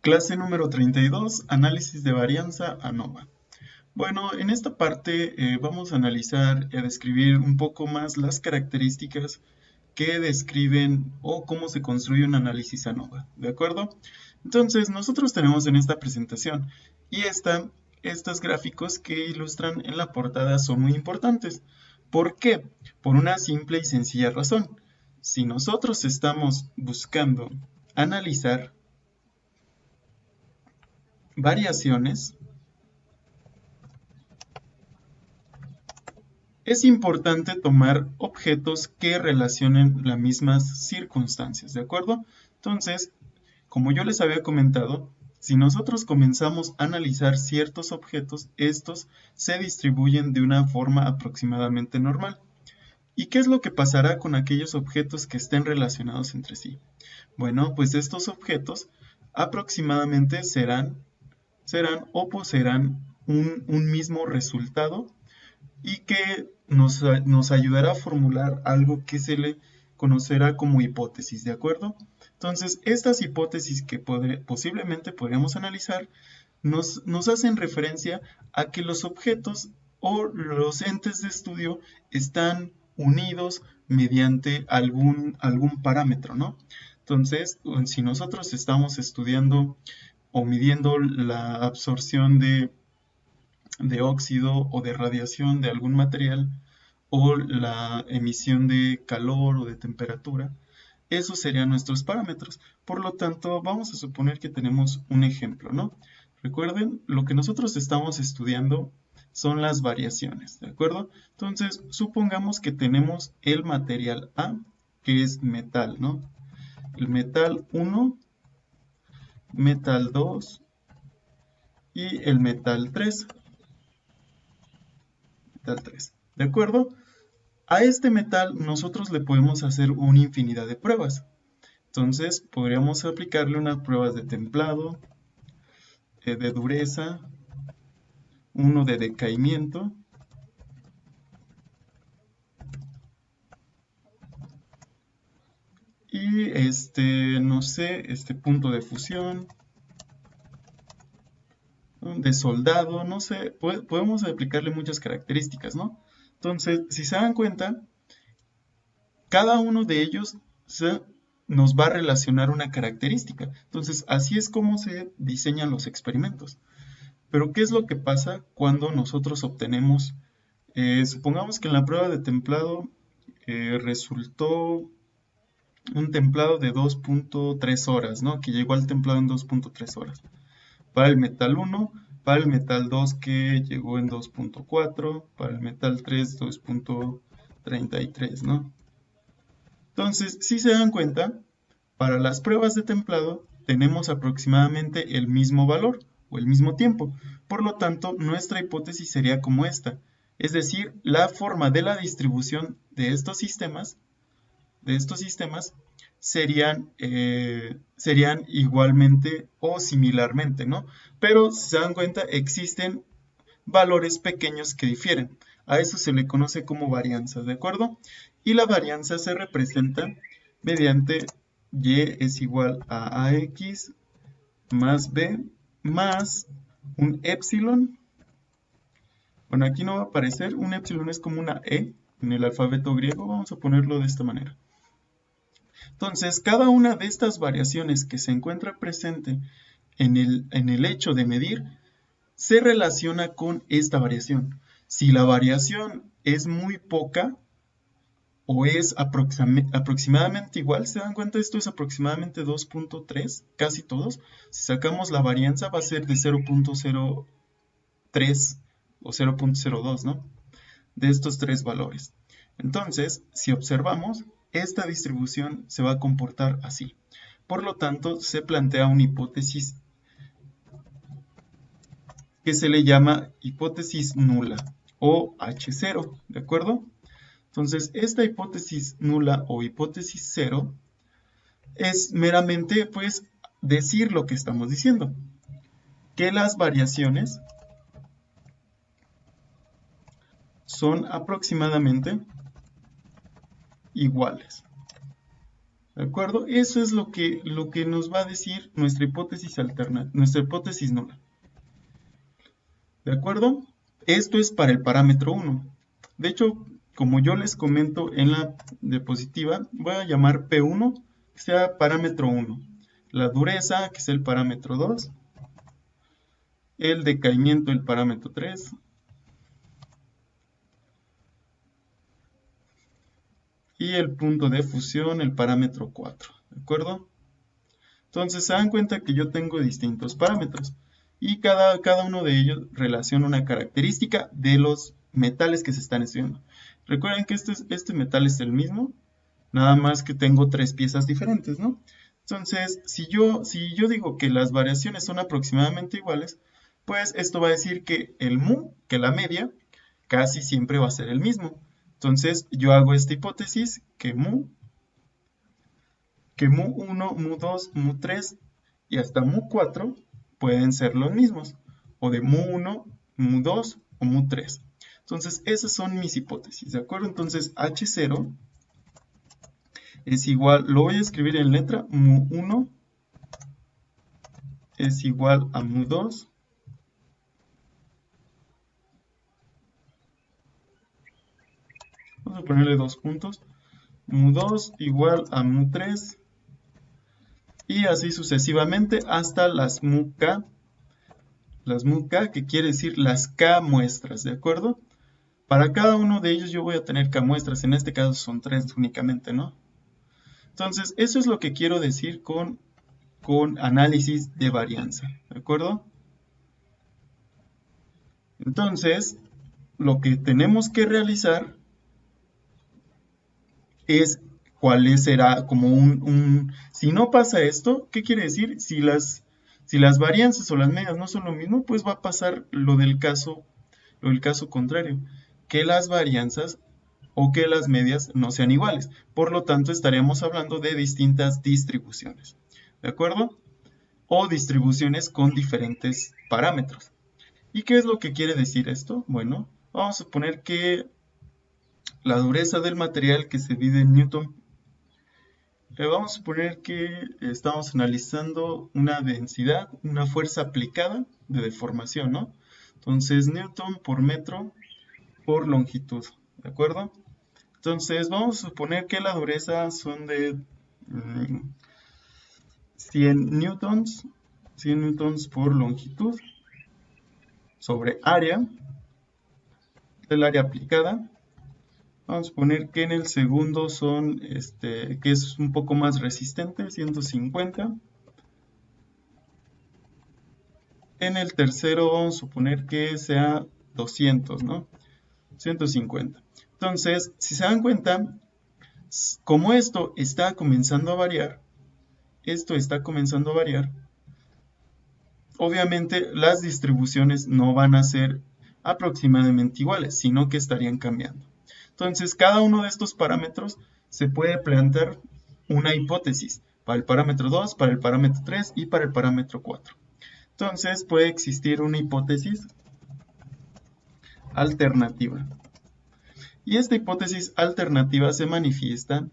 Clase número 32, análisis de varianza ANOVA. Bueno, en esta parte vamos a analizar y a describir un poco más las características que describen o cómo se construye un análisis ANOVA, ¿de acuerdo? Entonces, nosotros tenemos en esta presentación y estos gráficos que ilustran en la portada son muy importantes. ¿Por qué? Por una simple y sencilla razón. Si nosotros estamos buscando analizar variaciones, es importante tomar objetos que relacionen las mismas circunstancias, ¿de acuerdo? Entonces, como yo les había comentado, si nosotros comenzamos a analizar ciertos objetos, estos se distribuyen de una forma aproximadamente normal. ¿Y qué es lo que pasará con aquellos objetos que estén relacionados entre sí? Bueno, pues estos objetos aproximadamente serán o poseerán un mismo resultado y que nos ayudará a formular algo que se le conocerá como hipótesis, ¿de acuerdo? Entonces, estas hipótesis que posiblemente podríamos analizar nos hacen referencia a que los objetos o los entes de estudio están unidos mediante algún parámetro, ¿no? Entonces, si nosotros estamos estudiando o midiendo la absorción de óxido o de radiación de algún material o la emisión de calor o de temperatura, esos serían nuestros parámetros. Por lo tanto, vamos a suponer que tenemos un ejemplo, ¿no? Recuerden, lo que nosotros estamos estudiando son las variaciones, ¿de acuerdo? Entonces, supongamos que tenemos el material A, que es metal, ¿no? El metal 1, metal 2 y el metal 3. Metal 3. ¿De acuerdo? A este metal nosotros le podemos hacer una infinidad de pruebas. Entonces podríamos aplicarle unas pruebas de templado, de dureza, uno de decaimiento y no sé, punto de fusión, ¿no? De soldado, no sé, podemos aplicarle muchas características, ¿no? Entonces, si se dan cuenta, cada uno de ellos nos va a relacionar una característica. Entonces, así es como se diseñan los experimentos. Pero, ¿qué es lo que pasa cuando nosotros obtenemos, supongamos que en la prueba de templado resultó un templado de 2.3 horas, ¿no? Que llegó al templado en 2.3 horas. Para el metal 1, para el metal 2 que llegó en 2.4, para el metal 3 2.33, ¿no? Entonces, si se dan cuenta, para las pruebas de templado tenemos aproximadamente el mismo valor o el mismo tiempo. Por lo tanto, nuestra hipótesis sería como esta. Es decir, la forma de la distribución de estos sistemas serían igualmente o similarmente, ¿no? Pero si se dan cuenta, existen valores pequeños que difieren. A eso se le conoce como varianza, ¿de acuerdo? Y la varianza se representa mediante y es igual a ax más b más un epsilon. Bueno, aquí no va a aparecer, un epsilon es como una e en el alfabeto griego, vamos a ponerlo de esta manera. Entonces, cada una de estas variaciones que se encuentra presente en el hecho de medir se relaciona con esta variación. Si la variación es muy poca o es aproximadamente igual, ¿se dan cuenta? Esto es aproximadamente 2.3, casi todos. Si sacamos la varianza va a ser de 0.03 o 0.02, ¿no? De estos tres valores. Entonces, si observamos, esta distribución se va a comportar así. Por lo tanto, se plantea una hipótesis que se le llama hipótesis nula o H0, ¿de acuerdo? Entonces, esta hipótesis nula o hipótesis cero es meramente, pues, decir lo que estamos diciendo, que las variaciones son aproximadamente iguales. ¿De acuerdo? Eso es lo que nos va a decir nuestra hipótesis nuestra hipótesis nula. ¿De acuerdo? Esto es para el parámetro 1. De hecho, como yo les comento en la diapositiva, voy a llamar P1, que sea parámetro 1. La dureza, que sea el parámetro 2. El decaimiento, el parámetro 3. Y el punto de fusión, el parámetro 4. ¿De acuerdo? Entonces se dan cuenta que yo tengo distintos parámetros y cada uno de ellos relaciona una característica de los metales que se están estudiando. Recuerden que este metal es el mismo, nada más que tengo tres piezas diferentes, ¿no? Entonces, si yo digo que las variaciones son aproximadamente iguales, pues esto va a decir que el mu, que la media, casi siempre va a ser el mismo. Entonces, yo hago esta hipótesis que mu1, mu2, mu3 y hasta mu4 pueden ser los mismos, o de mu1, mu2 o mu3. Entonces, esas son mis hipótesis, ¿de acuerdo? Entonces, H0 es igual, lo voy a escribir en letra, mu1 es igual a mu2 vamos a ponerle 2 puntos, mu2 igual a mu3 y así sucesivamente hasta las mu-k, que quiere decir las k muestras, ¿de acuerdo? Para cada uno de ellos yo voy a tener k muestras, en este caso son 3 únicamente, ¿no? Entonces, eso es lo que quiero decir con análisis de varianza, ¿de acuerdo? Entonces, lo que tenemos que realizar es cuál será como si no pasa esto, ¿qué quiere decir? Si las varianzas o las medias no son lo mismo, pues va a pasar lo del caso contrario, que las varianzas o que las medias no sean iguales. Por lo tanto, estaríamos hablando de distintas distribuciones, ¿de acuerdo? O distribuciones con diferentes parámetros. ¿Y qué es lo que quiere decir esto? Bueno, vamos a suponer que la dureza del material que se divide en Newton. Vamos a suponer que estamos analizando una densidad, una fuerza aplicada de deformación, ¿no? Entonces, Newton por metro por longitud, ¿de acuerdo? Entonces, vamos a suponer que la dureza son de 100 newtons por longitud sobre área del área aplicada. Vamos a poner que en el segundo son, que es un poco más resistente, 150. En el tercero vamos a suponer que sea 200, ¿no? 150. Entonces, si se dan cuenta, como esto está comenzando a variar, obviamente las distribuciones no van a ser aproximadamente iguales, sino que estarían cambiando. Entonces, cada uno de estos parámetros se puede plantear una hipótesis para el parámetro 2, para el parámetro 3 y para el parámetro 4. Entonces, puede existir una hipótesis alternativa. Y esta hipótesis alternativa se manifiesta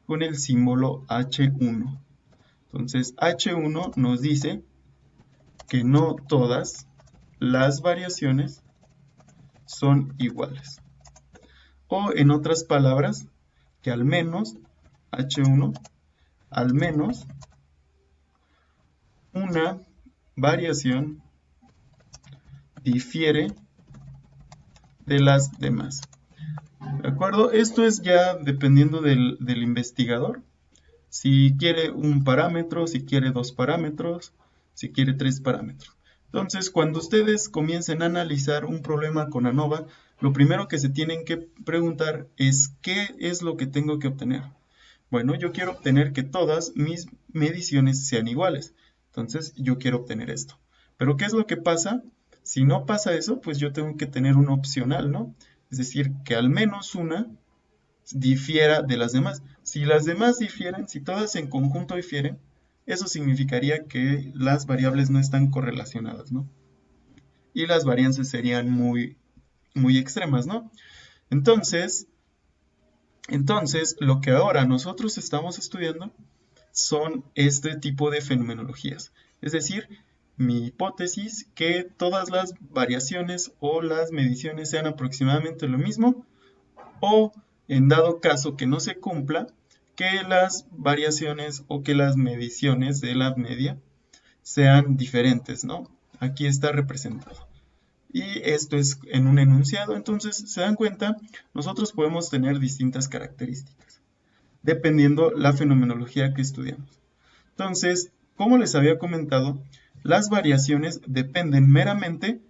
con el símbolo H1. Entonces, H1 nos dice que no todas las variaciones son iguales. O en otras palabras, que al menos H1, al menos una variación difiere de las demás. ¿De acuerdo? Esto es ya dependiendo del investigador. Si quiere un parámetro, si quiere dos parámetros, si quiere tres parámetros. Entonces, cuando ustedes comiencen a analizar un problema con ANOVA, lo primero que se tienen que preguntar es ¿qué es lo que tengo que obtener? Bueno, yo quiero obtener que todas mis mediciones sean iguales. Entonces, yo quiero obtener esto. Pero, ¿qué es lo que pasa? Si no pasa eso, pues yo tengo que tener un opcional, ¿no? Es decir, que al menos una difiera de las demás. Si las demás difieren, si todas en conjunto difieren, eso significaría que las variables no están correlacionadas, ¿no? Y las varianzas serían muy, muy extremas, ¿no? Entonces, lo que ahora nosotros estamos estudiando son este tipo de fenomenologías. Es decir, mi hipótesis que todas las variaciones o las mediciones sean aproximadamente lo mismo, o en dado caso que no se cumpla, que las variaciones o que las mediciones de la media sean diferentes, ¿no? Aquí está representado. Y esto es en un enunciado, entonces se dan cuenta, nosotros podemos tener distintas características, dependiendo la fenomenología que estudiamos. Entonces, como les había comentado, las variaciones dependen meramente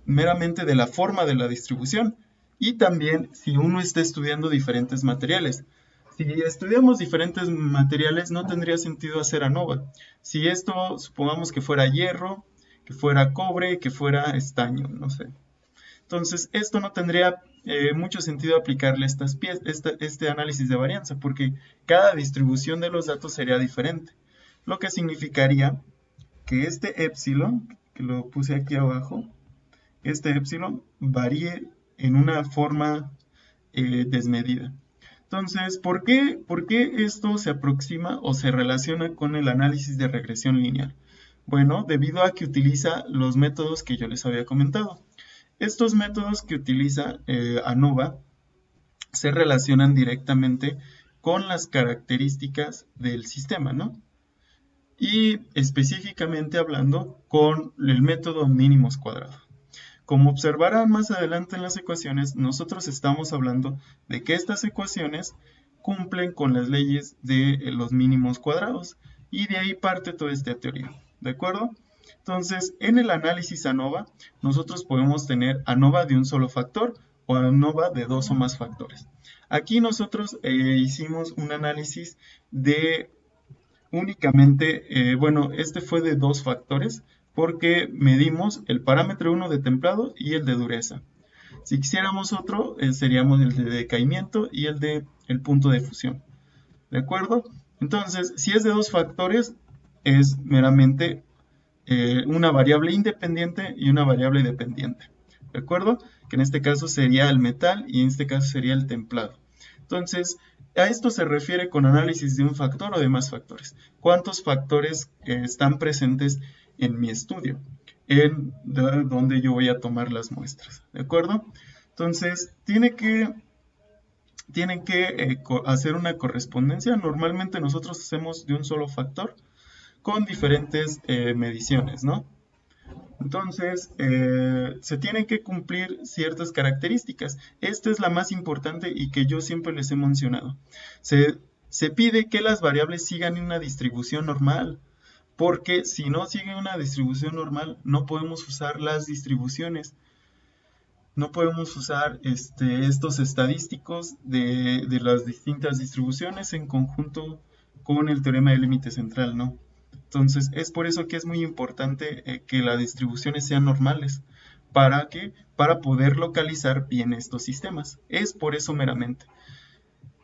de la forma de la distribución y también si uno está estudiando diferentes materiales. Si estudiamos diferentes materiales no tendría sentido hacer ANOVA. Si esto supongamos que fuera hierro, que fuera cobre, que fuera estaño, no sé. Entonces esto no tendría mucho sentido aplicarle este análisis de varianza porque cada distribución de los datos sería diferente. Lo que significaría que este epsilon, que lo puse aquí abajo, este epsilon varíe en una forma desmedida. Entonces, ¿por qué esto se aproxima o se relaciona con el análisis de regresión lineal? Bueno, debido a que utiliza los métodos que yo les había comentado. Estos métodos que utiliza ANOVA se relacionan directamente con las características del sistema, ¿no? Y específicamente hablando con el método mínimos cuadrado. Como observarán más adelante en las ecuaciones, nosotros estamos hablando de que estas ecuaciones cumplen con las leyes de los mínimos cuadrados y de ahí parte toda esta teoría, ¿de acuerdo? Entonces, en el análisis ANOVA, nosotros podemos tener ANOVA de un solo factor o ANOVA de dos o más factores. Aquí nosotros hicimos un análisis de únicamente, bueno, este fue de dos factores, porque medimos el parámetro 1 de templado y el de dureza. Si quisiéramos otro, seríamos el de decaimiento y el de el punto de fusión. ¿De acuerdo? Entonces, si es de dos factores, es meramente una variable independiente y una variable dependiente. ¿De acuerdo? Que en este caso sería el metal y en este caso sería el templado. Entonces, a esto se refiere con análisis de un factor o de más factores. ¿Cuántos factores están presentes en mi estudio? En donde yo voy a tomar las muestras. ¿De acuerdo? Entonces, tienen que hacer una correspondencia. Normalmente nosotros hacemos de un solo factor con diferentes mediciones, ¿no? Entonces, se tienen que cumplir ciertas características. Esta es la más importante y que yo siempre les he mencionado. Se pide que las variables sigan una distribución normal, porque si no siguen una distribución normal, no podemos usar las distribuciones. No podemos usar estos estadísticos de las distintas distribuciones en conjunto con el teorema del límite central, ¿no? Entonces, es por eso que es muy importante que las distribuciones sean normales. ¿Para qué? Para poder localizar bien estos sistemas. Es por eso meramente.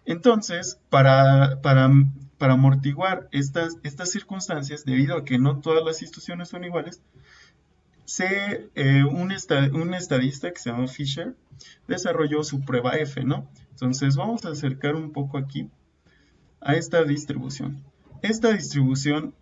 Entonces, para amortiguar estas circunstancias, debido a que no todas las instituciones son iguales, un estadista que se llama Fisher desarrolló su prueba F, ¿no? Entonces, vamos a acercar un poco aquí a esta distribución. Esta distribución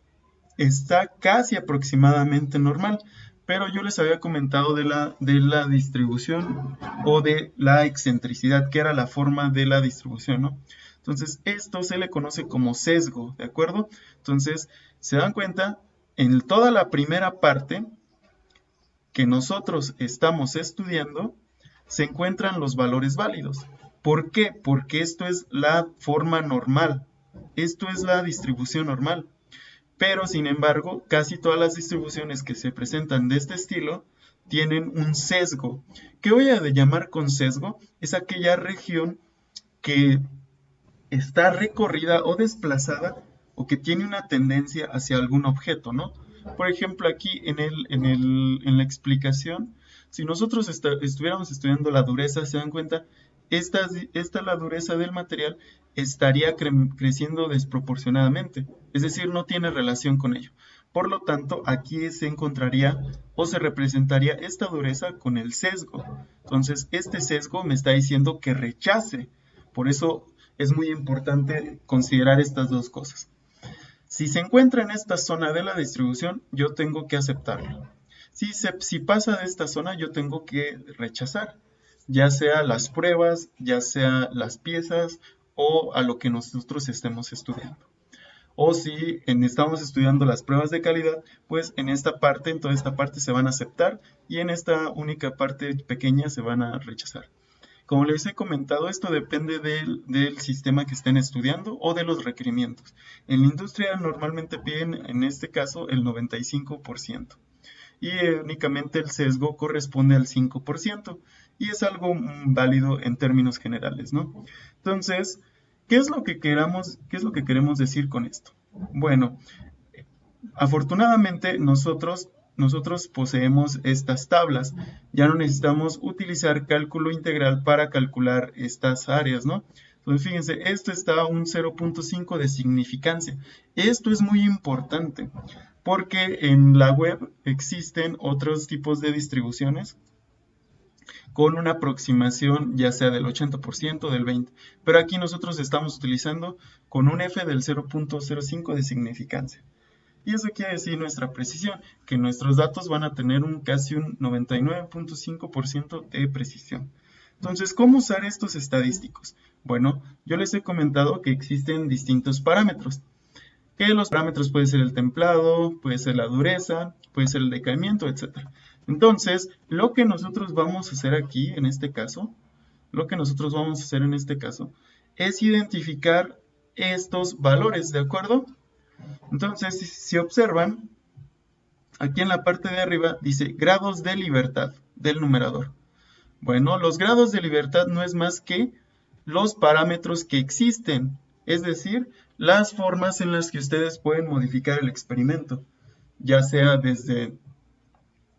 está casi aproximadamente normal, pero yo les había comentado de la distribución o de la excentricidad, que era la forma de la distribución, ¿no? Entonces, esto se le conoce como sesgo, ¿de acuerdo? Entonces, se dan cuenta, en toda la primera parte que nosotros estamos estudiando, se encuentran los valores válidos. ¿Por qué? Porque esto es la forma normal, esto es la distribución normal. Pero, sin embargo, casi todas las distribuciones que se presentan de este estilo tienen un sesgo. ¿Qué voy a llamar con sesgo? Es aquella región que está recorrida o desplazada o que tiene una tendencia hacia algún objeto, ¿no? Por ejemplo, aquí en la explicación, si nosotros estuviéramos estudiando la dureza, se dan cuenta, la dureza del material estaría creciendo desproporcionadamente, es decir, no tiene relación con ello. Por lo tanto, aquí se encontraría o se representaría esta dureza con el sesgo. Entonces, este sesgo me está diciendo que rechace. Por eso es muy importante considerar estas dos cosas. Si se encuentra en esta zona de la distribución, yo tengo que aceptarlo. Si pasa de esta zona, yo tengo que rechazar, ya sea las pruebas, ya sea las piezas o a lo que nosotros estemos estudiando. O si estamos estudiando las pruebas de calidad, pues en toda esta parte se van a aceptar y en esta única parte pequeña se van a rechazar. Como les he comentado, esto depende del sistema que estén estudiando o de los requerimientos. En la industria normalmente piden, en este caso, el 95%. Y únicamente el sesgo corresponde al 5%. Y es algo válido en términos generales, ¿no? Entonces, ¿qué es lo que queremos decir con esto? Bueno, afortunadamente nosotros poseemos estas tablas. Ya no necesitamos utilizar cálculo integral para calcular estas áreas, ¿no? Entonces, fíjense, esto está a un 0.5 de significancia. Esto es muy importante porque en la web existen otros tipos de distribuciones con una aproximación ya sea del 80%, del 20%. Pero aquí nosotros estamos utilizando con un F del 0.05 de significancia. Y eso quiere decir nuestra precisión, que nuestros datos van a tener casi un 99.5% de precisión. Entonces, ¿cómo usar estos estadísticos? Bueno, yo les he comentado que existen distintos parámetros. Que los parámetros pueden ser el templado, puede ser la dureza, puede ser el decaimiento, etc. Entonces, lo que nosotros vamos a hacer aquí, en este caso, es identificar estos valores, ¿de acuerdo? Entonces, si observan, aquí en la parte de arriba dice grados de libertad del numerador. Bueno, los grados de libertad no es más que los parámetros que existen, es decir, las formas en las que ustedes pueden modificar el experimento, ya sea desde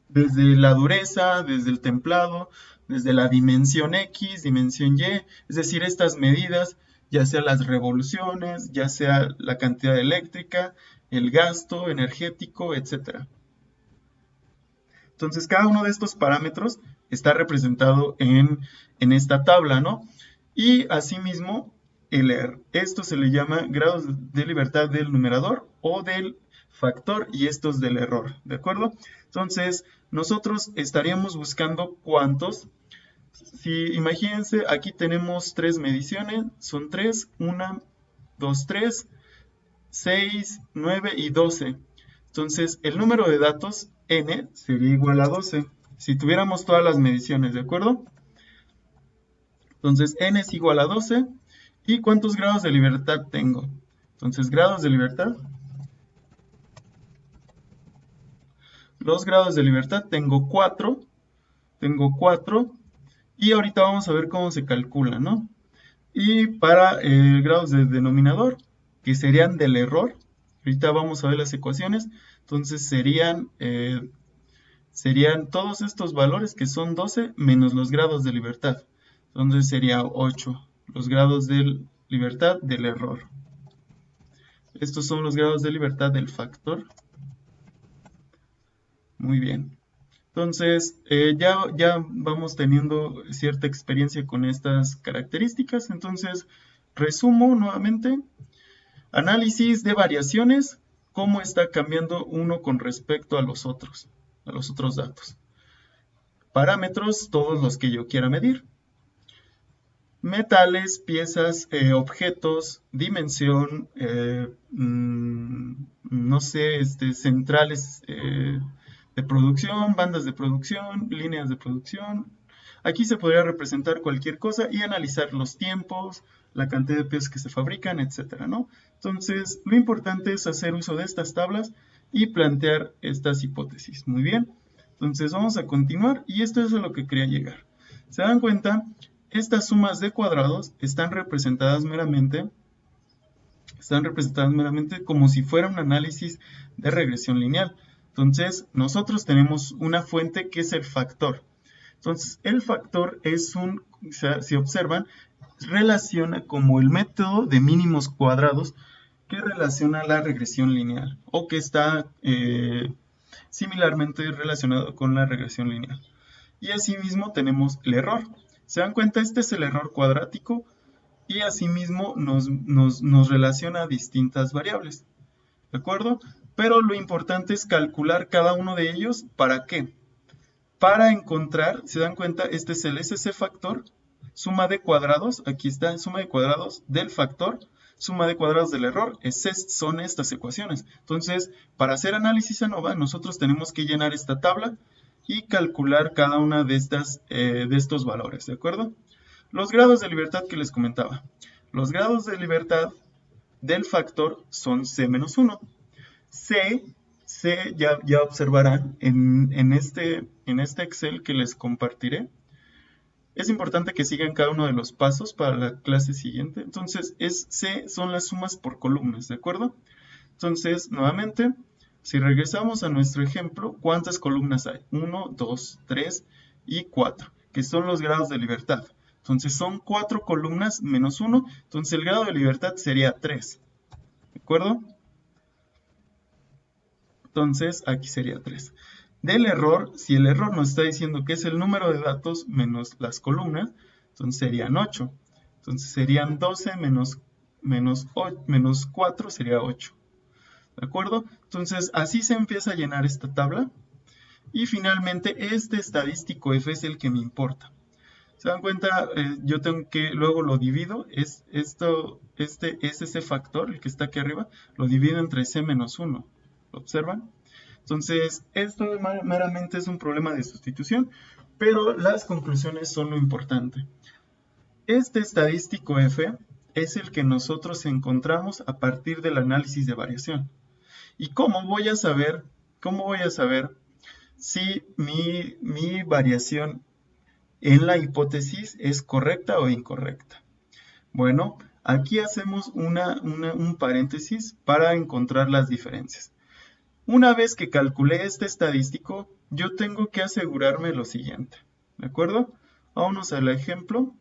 la dureza, desde el templado, desde la dimensión X, dimensión Y, es decir, estas medidas, ya sea las revoluciones, ya sea la cantidad eléctrica, el gasto energético, etc. Entonces, cada uno de estos parámetros está representado en esta tabla, ¿no? Y asimismo, esto se le llama grados de libertad del numerador o del factor y estos del error, ¿de acuerdo? Entonces, nosotros estaríamos buscando cuántos. Si imagínense, aquí tenemos 3 mediciones, son 3, 1, 2, 3, 6, 9 y 12. Entonces, el número de datos n sería igual a 12, si tuviéramos todas las mediciones, ¿de acuerdo? Entonces, n es igual a 12. ¿Y cuántos grados de libertad tengo? Entonces, grados de libertad. Los grados de libertad tengo 4. Y ahorita vamos a ver cómo se calcula, ¿no? Y para grados de denominador, que serían del error, ahorita vamos a ver las ecuaciones, entonces serían todos estos valores que son 12 menos los grados de libertad. Entonces sería 8 los grados de libertad del error. Estos son los grados de libertad del factor. Muy bien. Entonces, ya vamos teniendo cierta experiencia con estas características. Entonces, resumo nuevamente. Análisis de variaciones. Cómo está cambiando uno con respecto a los otros datos. Parámetros, todos los que yo quiera medir. Metales, piezas, objetos, dimensión, no sé, centrales de producción, bandas de producción, líneas de producción. Aquí se podría representar cualquier cosa y analizar los tiempos, la cantidad de piezas que se fabrican, etcétera, ¿no? Entonces, lo importante es hacer uso de estas tablas y plantear estas hipótesis. Muy bien. Entonces, vamos a continuar y esto es a lo que quería llegar. ¿Se dan cuenta? Estas sumas de cuadrados están representadas meramente como si fuera un análisis de regresión lineal. Entonces, nosotros tenemos una fuente que es el factor. Entonces, el factor si observan, relaciona como el método de mínimos cuadrados que relaciona la regresión lineal o que está similarmente relacionado con la regresión lineal. Y asimismo tenemos el error. ¿Se dan cuenta? Este es el error cuadrático y asimismo nos relaciona a distintas variables. ¿de acuerdo? Pero lo importante es calcular cada uno de ellos. ¿Para qué? Para encontrar, ¿se dan cuenta? Este es el SC factor, suma de cuadrados, aquí está, suma de cuadrados del factor, suma de cuadrados del error, son estas ecuaciones. Entonces, para hacer análisis ANOVA, nosotros tenemos que llenar esta tabla y calcular cada una de estos valores, ¿de acuerdo? Los grados de libertad que les comentaba. Los grados de libertad del factor son C-1. Ya observarán en este Excel que les compartiré. Es importante que sigan cada uno de los pasos para la clase siguiente. Entonces, C son las sumas por columnas, ¿de acuerdo? Entonces, nuevamente, si regresamos a nuestro ejemplo, ¿cuántas columnas hay? 1, 2, 3 y 4, que son los grados de libertad. Entonces, son 4 columnas menos 1. Entonces, el grado de libertad sería 3. ¿De acuerdo? Entonces, aquí sería 3. Del error, si el error nos está diciendo que es el número de datos menos las columnas, entonces serían 8. Entonces serían 12 menos 4 sería 8. ¿De acuerdo? Entonces, así se empieza a llenar esta tabla. Y finalmente, este estadístico F es el que me importa. ¿Se dan cuenta? Yo tengo que, luego lo divido, ese factor, el que está aquí arriba, lo divido entre C menos 1. ¿Lo observan? Entonces, esto meramente es un problema de sustitución, pero las conclusiones son lo importante. Este estadístico F es el que nosotros encontramos a partir del análisis de variación. ¿Y cómo voy a saber si mi variación en la hipótesis es correcta o incorrecta? Bueno, aquí hacemos un paréntesis para encontrar las diferencias. Una vez que calculé este estadístico, yo tengo que asegurarme lo siguiente, ¿de acuerdo? Vámonos al ejemplo.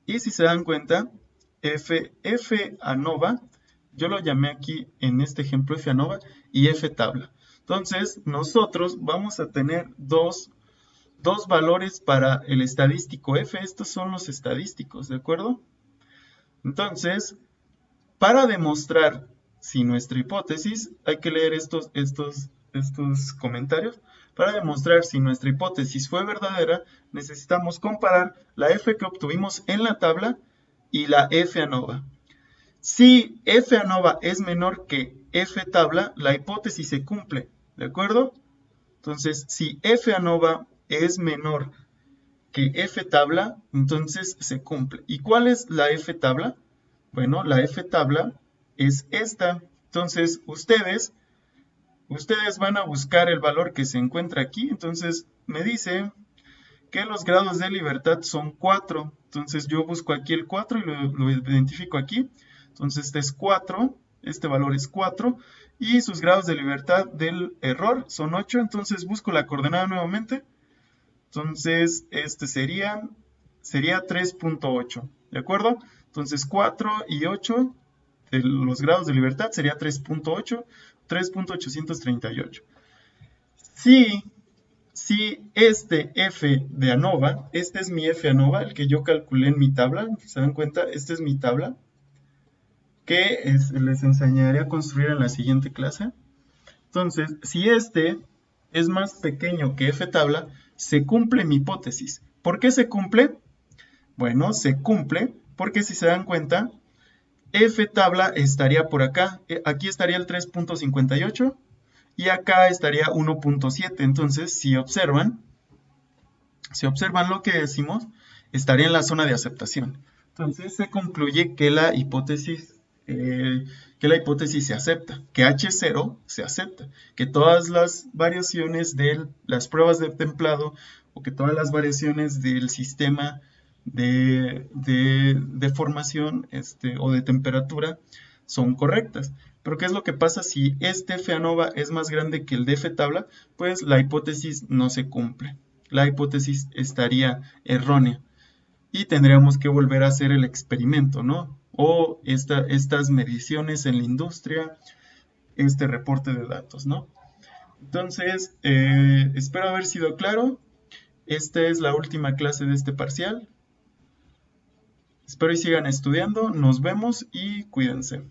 Y si se dan cuenta, F ANOVA, yo lo llamé aquí en este ejemplo F ANOVA y F tabla. Entonces, nosotros vamos a tener dos valores para el estadístico F. Estos son los estadísticos, ¿de acuerdo? Entonces, para demostrar si nuestra hipótesis, hay que leer estos comentarios. Para demostrar si nuestra hipótesis fue verdadera, necesitamos comparar la F que obtuvimos en la tabla y la F ANOVA. Si F ANOVA es menor que F tabla, la hipótesis se cumple, ¿de acuerdo? Entonces, si F ANOVA es menor que F tabla, entonces se cumple. ¿Y cuál es la F tabla? Bueno, la F tabla es esta. Entonces, ustedes van a buscar el valor que se encuentra aquí. Entonces, me dice que los grados de libertad son 4. Entonces, yo busco aquí el 4 y lo identifico aquí. Entonces, este es 4. Este valor es 4. Y sus grados de libertad del error son 8. Entonces, busco la coordenada nuevamente. Entonces, este sería 3.8. ¿De acuerdo? Entonces, 4 y 8 de los grados de libertad sería 3.8, 3.838. Si este F de ANOVA, este es mi F ANOVA, el que yo calculé en mi tabla, ¿se dan cuenta? Esta es mi tabla, que les enseñaré a construir en la siguiente clase. Entonces, si este es más pequeño que F tabla, se cumple mi hipótesis. ¿Por qué se cumple? Bueno, se cumple porque si se dan cuenta, F tabla estaría por acá. Aquí estaría el 3.58 y acá estaría 1.7. Entonces, si observan lo que decimos, estaría en la zona de aceptación. Entonces, se concluye que la hipótesis se acepta, que H0 se acepta, que todas las variaciones de las pruebas de templado o que todas las variaciones del sistema de formación o de temperatura son correctas. Pero ¿qué es lo que pasa si este F ANOVA es más grande que el de F tabla? Pues la hipótesis no se cumple. La hipótesis estaría errónea y tendríamos que volver a hacer el experimento, ¿no? O estas mediciones en la industria, este reporte de datos, ¿no? Entonces, espero haber sido claro. Esta es la última clase de este parcial. Espero y sigan estudiando. Nos vemos y cuídense.